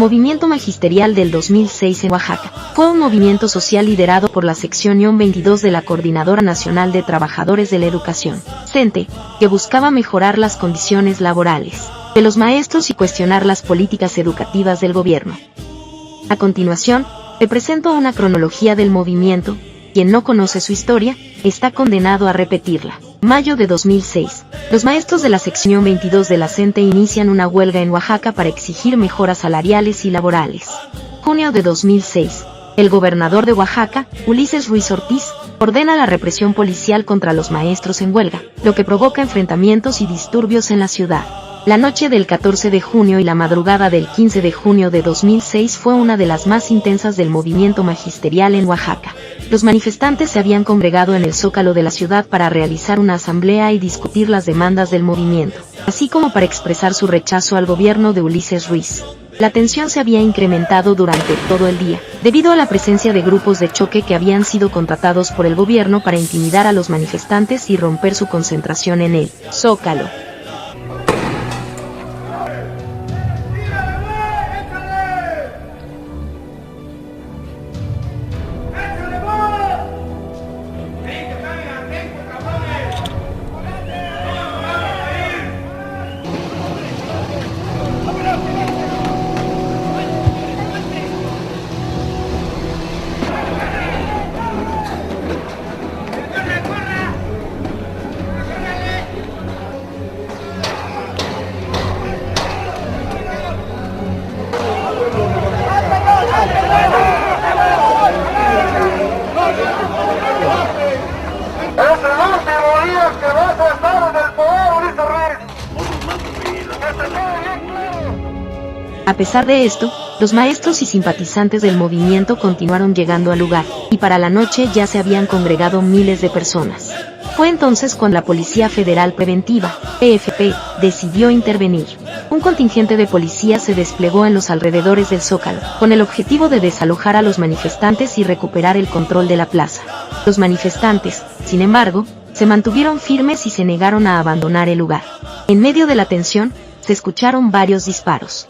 movimiento magisterial del 2006 en Oaxaca fue un movimiento social liderado por la sección 22 de la Coordinadora Nacional de Trabajadores de la Educación, CENTE, que buscaba mejorar las condiciones laborales de los maestros y cuestionar las políticas educativas del gobierno. A continuación, te presento una cronología del movimiento. Quien no conoce su historia, está condenado a repetirla. Mayo de 2006. Los maestros de la sección 22 de la CENTE inician una huelga en Oaxaca para exigir mejoras salariales y laborales. Junio de 2006. El gobernador de Oaxaca, Ulises Ruiz Ortiz, ordena la represión policial contra los maestros en huelga, lo que provoca enfrentamientos y disturbios en la ciudad. La noche del 14 de junio y la madrugada del 15 de junio de 2006 fue una de las más intensas del movimiento magisterial en Oaxaca. Los manifestantes se habían congregado en el Zócalo de la ciudad para realizar una asamblea y discutir las demandas del movimiento, así como para expresar su rechazo al gobierno de Ulises Ruiz. La tensión se había incrementado durante todo el día, debido a la presencia de grupos de choque que habían sido contratados por el gobierno para intimidar a los manifestantes y romper su concentración en el Zócalo. A pesar de esto, los maestros y simpatizantes del movimiento continuaron llegando al lugar, y para la noche ya se habían congregado miles de personas. Fue entonces cuando la Policía Federal Preventiva, PFP, decidió intervenir. Un contingente de policía se desplegó en los alrededores del Zócalo, con el objetivo de desalojar a los manifestantes y recuperar el control de la plaza. Los manifestantes, sin embargo, se mantuvieron firmes y se negaron a abandonar el lugar. En medio de la tensión, se escucharon varios disparos.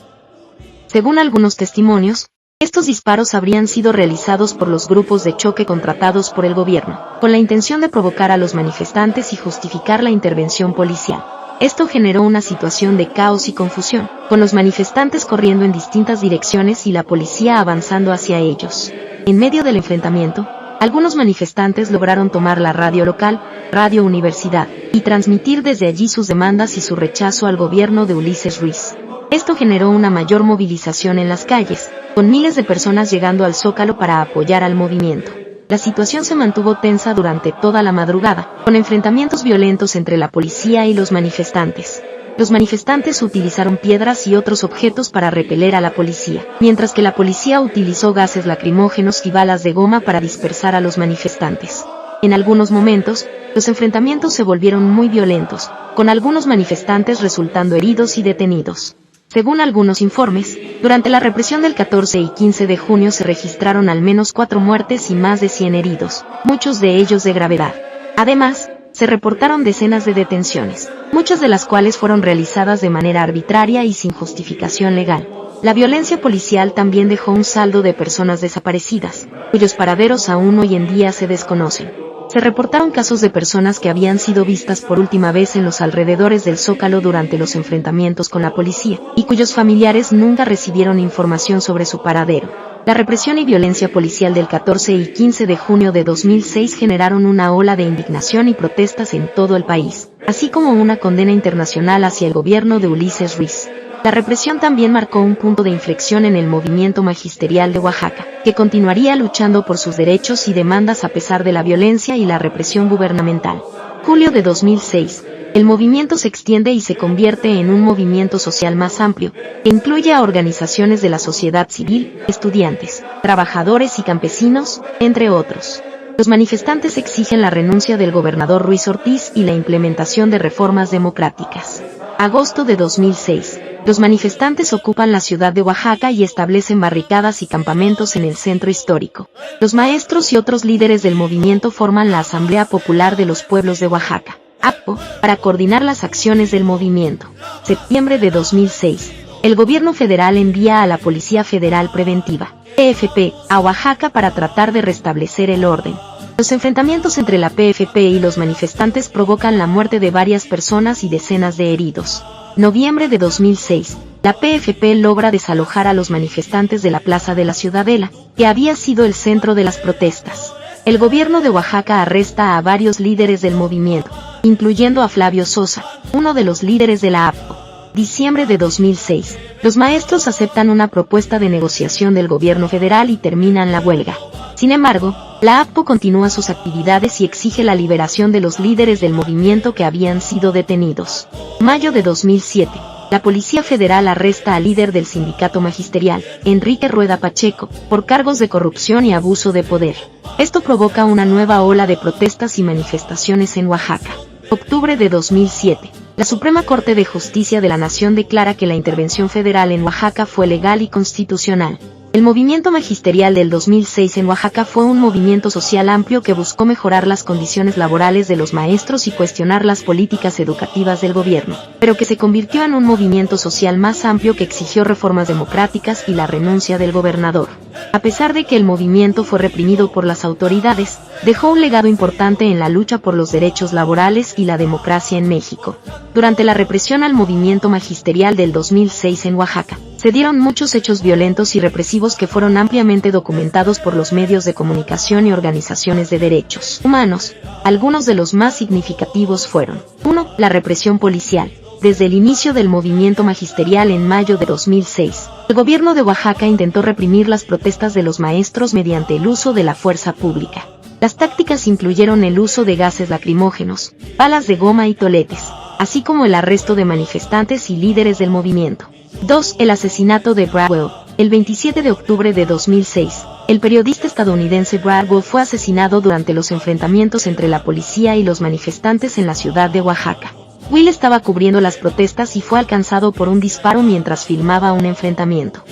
Según algunos testimonios, estos disparos habrían sido realizados por los grupos de choque contratados por el gobierno, con la intención de provocar a los manifestantes y justificar la intervención policial. Esto generó una situación de caos y confusión, con los manifestantes corriendo en distintas direcciones y la policía avanzando hacia ellos. En medio del enfrentamiento, algunos manifestantes lograron tomar la radio local, Radio Universidad, y transmitir desde allí sus demandas y su rechazo al gobierno de Ulises Ruiz. Esto generó una mayor movilización en las calles, con miles de personas llegando al Zócalo para apoyar al movimiento. La situación se mantuvo tensa durante toda la madrugada, con enfrentamientos violentos entre la policía y los manifestantes. Los manifestantes utilizaron piedras y otros objetos para repeler a la policía, mientras que la policía utilizó gases lacrimógenos y balas de goma para dispersar a los manifestantes. En algunos momentos, los enfrentamientos se volvieron muy violentos, con algunos manifestantes resultando heridos y detenidos. Según algunos informes, durante la represión del 14 y 15 de junio se registraron al menos 4 muertes y más de 100 heridos, muchos de ellos de gravedad. Además, se reportaron decenas de detenciones, muchas de las cuales fueron realizadas de manera arbitraria y sin justificación legal. La violencia policial también dejó un saldo de personas desaparecidas, cuyos paraderos aún hoy en día se desconocen. Se reportaron casos de personas que habían sido vistas por última vez en los alrededores del Zócalo durante los enfrentamientos con la policía, y cuyos familiares nunca recibieron información sobre su paradero. La represión y violencia policial del 14 y 15 de junio de 2006 generaron una ola de indignación y protestas en todo el país, así como una condena internacional hacia el gobierno de Ulises Ruiz. La represión también marcó un punto de inflexión en el movimiento magisterial de Oaxaca, que continuaría luchando por sus derechos y demandas a pesar de la violencia y la represión gubernamental. Julio de 2006. El movimiento se extiende y se convierte en un movimiento social más amplio, que incluye a organizaciones de la sociedad civil, estudiantes, trabajadores y campesinos, entre otros. Los manifestantes exigen la renuncia del gobernador Ruiz Ortiz y la implementación de reformas democráticas. Agosto de 2006. Los manifestantes ocupan la ciudad de Oaxaca y establecen barricadas y campamentos en el centro histórico. Los maestros y otros líderes del movimiento forman la Asamblea Popular de los Pueblos de Oaxaca, APO, para coordinar las acciones del movimiento. Septiembre de 2006. el gobierno federal envía a la Policía Federal Preventiva, PFP, a Oaxaca para tratar de restablecer el orden. Los enfrentamientos entre la PFP y los manifestantes provocan la muerte de varias personas y decenas de heridos. Noviembre de 2006, la PFP logra desalojar a los manifestantes de la Plaza de la Ciudadela, que había sido el centro de las protestas. El gobierno de Oaxaca arresta a varios líderes del movimiento, incluyendo a Flavio Sosa, uno de los líderes de la APCO. Diciembre de 2006, los maestros aceptan una propuesta de negociación del gobierno federal y terminan la huelga. Sin embargo, la APCO continúa sus actividades y exige la liberación de los líderes del movimiento que habían sido detenidos. Mayo de 2007, la Policía Federal arresta al líder del sindicato magisterial, Enrique Rueda Pacheco, por cargos de corrupción y abuso de poder. Esto provoca una nueva ola de protestas y manifestaciones en Oaxaca. Octubre de 2007. La Suprema Corte de Justicia de la Nación declara que la intervención federal en Oaxaca fue legal y constitucional. El movimiento magisterial del 2006 en Oaxaca fue un movimiento social amplio que buscó mejorar las condiciones laborales de los maestros y cuestionar las políticas educativas del gobierno, pero que se convirtió en un movimiento social más amplio que exigió reformas democráticas y la renuncia del gobernador. A pesar de que el movimiento fue reprimido por las autoridades, dejó un legado importante en la lucha por los derechos laborales y la democracia en México. Durante la represión al movimiento magisterial del 2006 en Oaxaca, se dieron muchos hechos violentos y represivos que fueron ampliamente documentados por los medios de comunicación y organizaciones de derechos humanos. Algunos de los más significativos fueron: 1. La represión policial. Desde el inicio del movimiento magisterial en mayo de 2006, el gobierno de Oaxaca intentó reprimir las protestas de los maestros mediante el uso de la fuerza pública. Las tácticas incluyeron el uso de gases lacrimógenos, balas de goma y toletes, así como el arresto de manifestantes y líderes del movimiento. 2. El asesinato de Bradwell. El 27 de octubre de 2006, el periodista estadounidense Bradwell fue asesinado durante los enfrentamientos entre la policía y los manifestantes en la ciudad de Oaxaca. Will estaba cubriendo las protestas y fue alcanzado por un disparo mientras filmaba un enfrentamiento.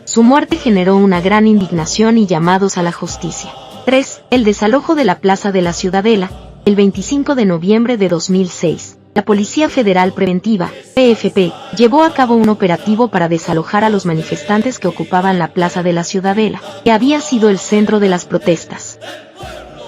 Su muerte generó una gran indignación y llamados a la justicia. 3. El desalojo de la Plaza de la Ciudadela. El 25 de noviembre de 2006, la Policía Federal Preventiva, PFP, llevó a cabo un operativo para desalojar a los manifestantes que ocupaban la Plaza de la Ciudadela, que había sido el centro de las protestas.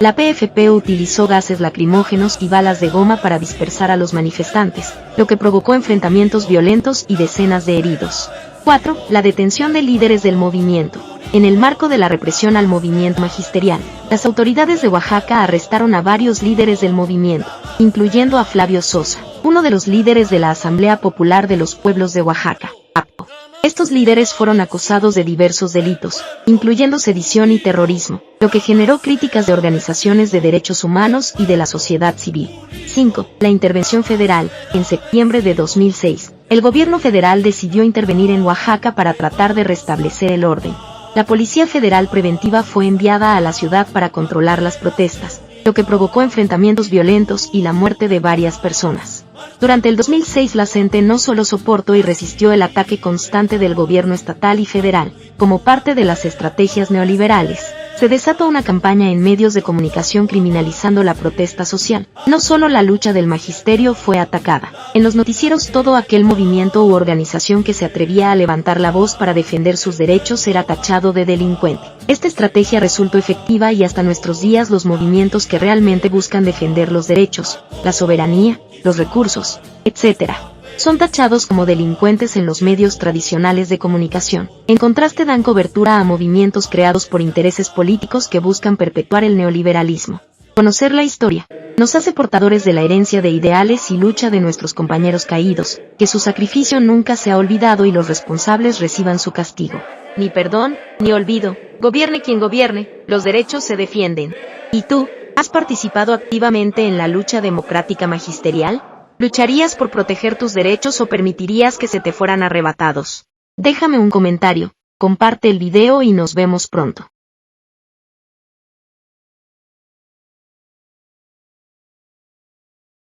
La PFP utilizó gases lacrimógenos y balas de goma para dispersar a los manifestantes, lo que provocó enfrentamientos violentos y decenas de heridos. 4. La detención de líderes del movimiento. En el marco de la represión al movimiento magisterial, las autoridades de Oaxaca arrestaron a varios líderes del movimiento, incluyendo a Flavio Sosa, uno de los líderes de la Asamblea Popular de los Pueblos de Oaxaca, APCO. Estos líderes fueron acusados de diversos delitos, incluyendo sedición y terrorismo, lo que generó críticas de organizaciones de derechos humanos y de la sociedad civil. 5. La intervención federal. En septiembre de 2006, el gobierno federal decidió intervenir en Oaxaca para tratar de restablecer el orden. La Policía Federal Preventiva fue enviada a la ciudad para controlar las protestas, lo que provocó enfrentamientos violentos y la muerte de varias personas. Durante el 2006 la CENTE no solo soportó y resistió el ataque constante del gobierno estatal y federal, como parte de las estrategias neoliberales, se desató una campaña en medios de comunicación criminalizando la protesta social. No solo la lucha del magisterio fue atacada. En los noticieros todo aquel movimiento u organización que se atrevía a levantar la voz para defender sus derechos era tachado de delincuente. Esta estrategia resultó efectiva y hasta nuestros días los movimientos que realmente buscan defender los derechos, la soberanía, los recursos, etc., son tachados como delincuentes en los medios tradicionales de comunicación. En contraste dan cobertura a movimientos creados por intereses políticos que buscan perpetuar el neoliberalismo. Conocer la historia nos hace portadores de la herencia de ideales y lucha de nuestros compañeros caídos, que su sacrificio nunca se ha olvidado y los responsables reciban su castigo. Ni perdón, ni olvido, gobierne quien gobierne, los derechos se defienden. ¿Y tú, has participado activamente en la lucha democrática magisterial? ¿Lucharías por proteger tus derechos o permitirías que se te fueran arrebatados? Déjame un comentario, comparte el video y nos vemos pronto.